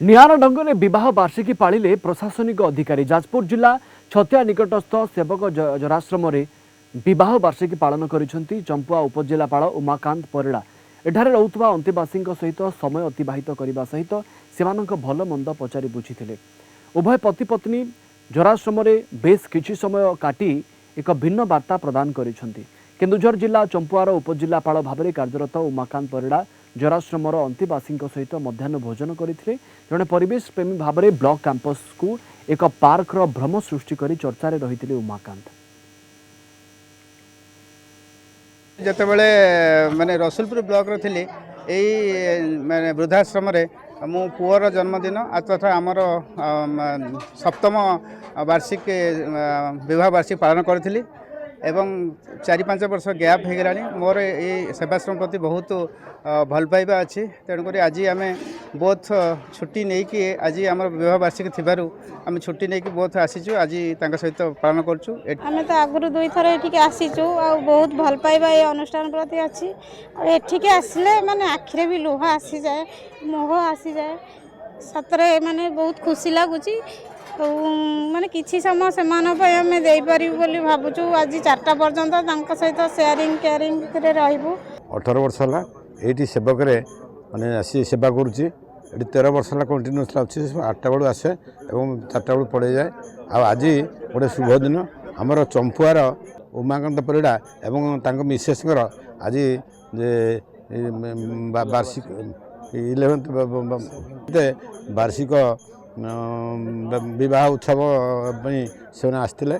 निआरा ढंग में विवाह वार्षिकी पालिले प्रशासनिक अधिकारी जाजपुर जिला छतिया निकटस्थ सेवक जराश्रम विवाह वार्षिकी पालन करिसेंती चंपुआ उपजिलापाल उमाकांत परिड़ा। एठारे रहुतबा अंतेवासी सहित समय अतिबाहित करने सहित सेमानक भल मंद पचारि बुझीथिले। उभय पति पत्नी जराश्रम बेस किछि समय काटी एक भिन्न वार्ता प्रदान करिसेंती। केन्दुझर जिला चंपुआर उपजिलापाल भाव कार्यरत उमाकांत परिड़ा जराश्रमर अंतेवासी सहित मध्याह्न भोजन करते। जड़े परिवेश प्रेमी भाव में ब्लॉक कैंपस को एक पार्कर भ्रम सृष्टि कर चर्चार रही उमाकांत। जितेबले माने रसुलपुर ब्लॉक थी माने वृद्धाश्रम मो पुअर जन्मदिन तथा आमर सप्तम वार्षिक विवाह वार्षिक पालन करी एवं 4-5 वर्ष गैप हो गलानी। मोर ये सेवाश्रम प्रति बहुत भल पाइबा अच्छी। तेणुक आज आम बोथ छुट्टी नहीं कि आज आम विवाह वार्षिक थी आम छुट्टी नहीं कि बोथ आसीचु आज सहित पालन करूँ। आम तो आगु 2 थर ये आसीचु आ बहुत भल पाइबा ये अनुष्ठान प्रति अच्छी। एठिके आसिले माने आखिरे भी लुह आसी जाए, मोह आसी जाए। सतरे माने बहुत खुशी लगुच। माने किछि समय से आम देपारू बोली भावुँ। आज 4टा पर्यंत सहित सेयारिंग केयरिंग रही। 18 वर्ष है ये सेवक माने आसी सेवा करुच्ची। 13 वर्ष है कंटिन्यूस अच्छी 8टा बेलू आसे और 4टा बेलू पड़े जाए। आज गोटे शुभ दिन आमर चंपुआर उमाकांत परिड़ा एवं मिसेस आज वार्षिक 11th वार्षिक विवाह उत्सव से आसते।